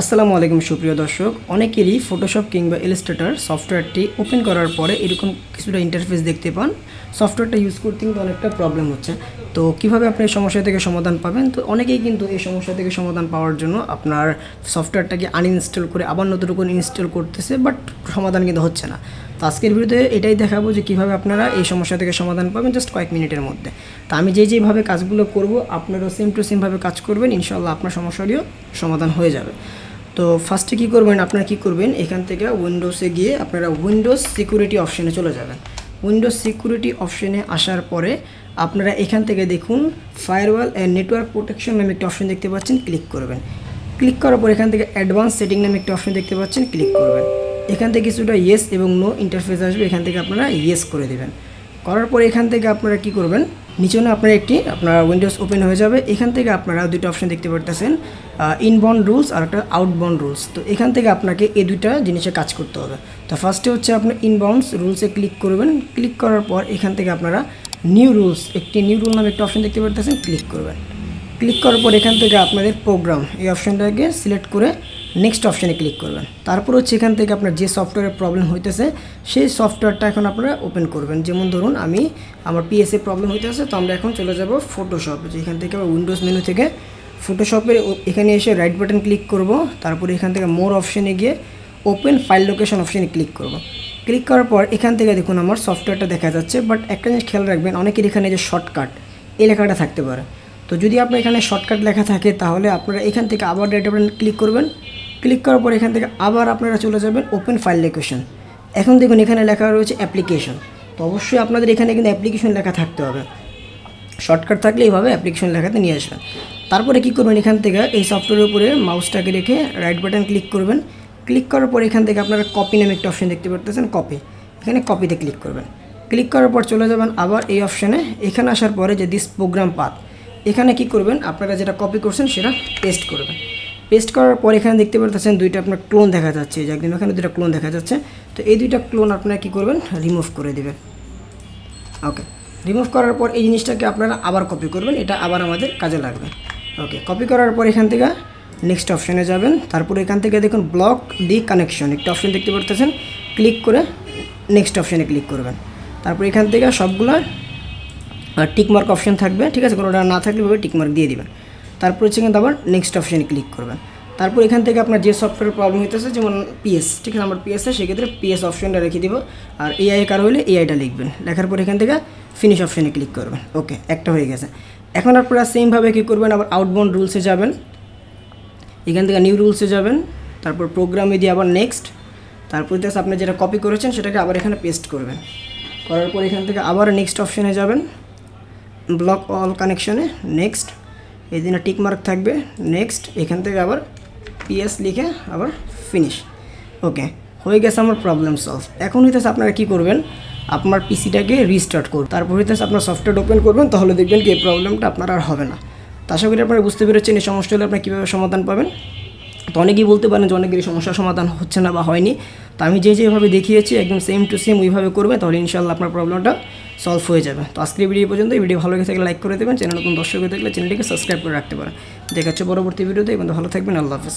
আসসালামু আলাইকুম সুপ্রিয় দর্শক, অনেকেরই ফটোশপ কিংবা ইলাস্ট্রেটর সফটওয়্যারটি ওপেন করার পরে এরকম কিছুটা ইন্টারফেস দেখতে পান। সফটওয়্যারটা ইউজ করতে কিন্তু অনেকটা প্রবলেম হচ্ছে। তো কিভাবে আপনি এই সমস্যা থেকে সমাধান পাবেন? তো অনেকেই কিন্তু এই সমস্যা থেকে সমাধান পাওয়ার জন্য আপনার সফটওয়্যারটাকে আনইনস্টল করে আবার নতুন করে ইনস্টল করতেছে, বাট সমাধান কিন্তু হচ্ছে না। তো আজকের ভিডিওতে এটাই দেখাবো যে কীভাবে আপনারা এই সমস্যা থেকে সমাধান পাবেন জাস্ট কয়েক মিনিটের মধ্যে। তো আমি যেভাবে কাজগুলো করব আপনারাও সেম টু সেমভাবে কাজ করবেন, ইনশাআল্লাহ আপনার সমস্যাটিও সমাধান হয়ে যাবে। তো ফার্স্টে কী করবেন, আপনারা কী করবেন, এখান থেকে উইন্ডোজে গিয়ে আপনারা উইন্ডোজ সিকিউরিটি অপশানে চলে যাবেন। উইন্ডোজ সিকিউরিটি অপশানে আসার পরে আপনারা এখান থেকে দেখুন ফায়ারওয়াল অ্যান্ড নেটওয়ার্ক প্রোটেকশন নামে একটা অপশন দেখতে পাচ্ছেন, ক্লিক করবেন। ক্লিক করার পর এখান থেকে অ্যাডভান্স সেটিং নামে একটা অপশন দেখতে পাচ্ছেন, ক্লিক করবেন। এখান থেকে কিছুটা ইয়েস এবং নো ইন্টারফেস আসবে, এখান থেকে আপনারা ইয়েস করে দেবেন। করার পর এখান থেকে আপনারা কী করবেন, নিচে আপনার আপনার উইন্ডোজ ওপেন হয়ে যাবে। এখান থেকে আপনারা দুটো অপশন দেখতে পারতেছেন, ইনবাউন্ড রুলস আর একটা আউটবাউন্ড রুলস। তো এখান থেকে আপনাকে এই দুইটা জিনিসে কাজ করতে হবে। তো ফার্স্টে হচ্ছে আপনার ইনবাউন্ডস রুলসে ক্লিক করবেন। ক্লিক করার পর এখান থেকে আপনারা নিউ রুলস নিউ রুল নামে একটা অপশন দেখতে পারতেছেন, ক্লিক করবেন। ক্লিক করার পর এখান থেকে আপনাদের প্রোগ্রাম এই অপশনটাকে সিলেক্ট করে নেক্সট অপশানে ক্লিক করবেন। তারপর হচ্ছে এখান থেকে আপনার যে সফটওয়্যারের প্রবলেম হইতেছে সেই সফটওয়্যারটা এখন আপনারা ওপেন করবেন। যেমন ধরুন আমার পিএসএ প্রবলেম হইতেছে, তো আমরা এখন চলে যাব ফটোশপ। এখান থেকে উইন্ডোজ মেনু থেকে ফটোশপের এখানে এসে রাইট বাটন ক্লিক করব। তারপরে এখান থেকে মোর অপশানে গিয়ে ওপেন ফাইল লোকেশন অপশানে ক্লিক করব। ক্লিক করার পর এখান থেকে দেখুন আমার সফটওয়্যারটা দেখা যাচ্ছে, বাট একটা জিনিস খেয়াল রাখবেন, অনেকের এখানে যে শর্টকাট এই লেখাটা থাকতে পারে। তো যদি আপনার এখানে শর্টকাট লেখা থাকে তাহলে আপনারা এখান থেকে আবার রাইট বাটন ক্লিক করবেন। ক্লিক করার পর এখান থেকে আবার আপনারা চলে যাবেন ওপেন ফাইল লোকেশন। এখন দেখুন এখানে লেখা রয়েছে অ্যাপ্লিকেশন। তো অবশ্যই আপনাদের এখানে কিন্তু অ্যাপ্লিকেশন লেখা থাকতে হবে। শর্টকাট থাকলে এইভাবে অ্যাপ্লিকেশন লেখাতে নিয়ে আসবেন। তারপরে কী করবেন, এখান থেকে এই সফটওয়্যারের উপরে মাউসটাকে রেখে রাইট বাটন ক্লিক করবেন। ক্লিক করার পর এখান থেকে আপনারা কপি নামে একটা অপশন দেখতে পারতেছেন, কপি। এখানে কপিতে ক্লিক করবেন। ক্লিক করার পর চলে যাবেন আবার এই অপশানে। এখানে আসার পরে যে দিস প্রোগ্রাম পাথ, এখানে কি করবেন, আপনারা যেটা কপি করছেন সেটা পেস্ট করবেন। পেস্ট করার পর এখানে দেখতে পাচ্ছেন দুইটা আপনার ক্লোন দেখা যাচ্ছে, যে একদম এখানে দুইটা ক্লোন দেখা যাচ্ছে। তো এই দুইটা ক্লোন আপনারা কী করবেন, রিমুভ করে দেবেন। ওকে, রিমুভ করার পর এই জিনিসটাকে আপনারা আবার কপি করবেন, এটা আবার আমাদের কাজে লাগবে। ওকে, কপি করার পর এখান থেকে নেক্সট অপশানে যাবেন। তারপরে এখান থেকে দেখুন ব্লক দি কানেকশন একটা অপশন দেখতে পাচ্ছেন, ক্লিক করে নেক্সট অপশানে ক্লিক করবেন। তারপর এখান থেকে সবগুলো টিকমার্ক অপশন থাকবে, ঠিক আছে, কোনোটা না থাকলে ভাবে টিকমার্ক দিয়ে দিবেন। তারপর হচ্ছে কিন্তু আবার নেক্সট অপশানে ক্লিক করবেন। তারপর এখান থেকে আপনার যে সফটওয়্যার প্রবলেম হইতেছে, যেমন পিএস, ঠিক আছে, আমার পিএস সেক্ষেত্রে পিএস অপশনটা রেখে দিব। আর এআই কার হলে এআইটা লিখবেন। লেখার পর এখান থেকে ফিনিশ অপশানে ক্লিক করবেন। ওকে, একটা হয়ে গেছে। এখন আপনারা সেমভাবে কী করবেন, আবার আউটবাউন্ড রুলসে যাবেন। এখান থেকে নিউ রুলসে যাবেন। তারপর প্রোগ্রামে দিয়ে আবার নেক্সট। তারপর আপনি যেটা কপি করেছেন সেটাকে আবার এখানে পেস্ট করবেন। করার পর এখান থেকে আবার নেক্সট অপশানে যাবেন, ব্লক অল কানেকশনে নেক্সট। এই দিনে টিকমার্ক থাকবে, নেক্সট। এখান থেকে আবার পিএস লিখে আবার ফিনিশ। ওকে, হয়ে গেছে আমার প্রবলেম সলভ। এখন হইতেছে আপনারা কী করবেন, আপনার পিসিটাকে রিস্টার্ট করুন। তারপর হইতেছে আপনার সফটওয়্যার ওপেন করবেন, তাহলে দেখবেন কি এই প্রবলেমটা আপনার আর হবে না। তো আশা করি আপনারা বুঝতে পেরেছেন এই সমস্যা হলে আপনারা কীভাবে সমাধান পাবেন। তো অনেকেই বলতে পারেন যে অনেকেরই সমস্যার সমাধান হচ্ছে না বা হয়নি। তো আমি যেভাবে দেখিয়েছি একদম সেম টু সেম ওইভাবে করবে, তাহলে ইনশাআল্লাহ আপনার প্রবলেমটা সলভ হয়ে যাবে। তো আজকের ভিডিও পর্যন্ত। এই ভিডিও ভালো লেগে থাকলে লাইক করে দেবেন, চ্যানেল নতুন দর্শক হয়ে থাকলে চ্যানেলটিকে সাবস্ক্রাইব করে রাখতে পারেন। দেখা হচ্ছে পরবর্তী ভিডিওতে। এবং ভালো থাকবেন, আল্লাহ হাফেজ।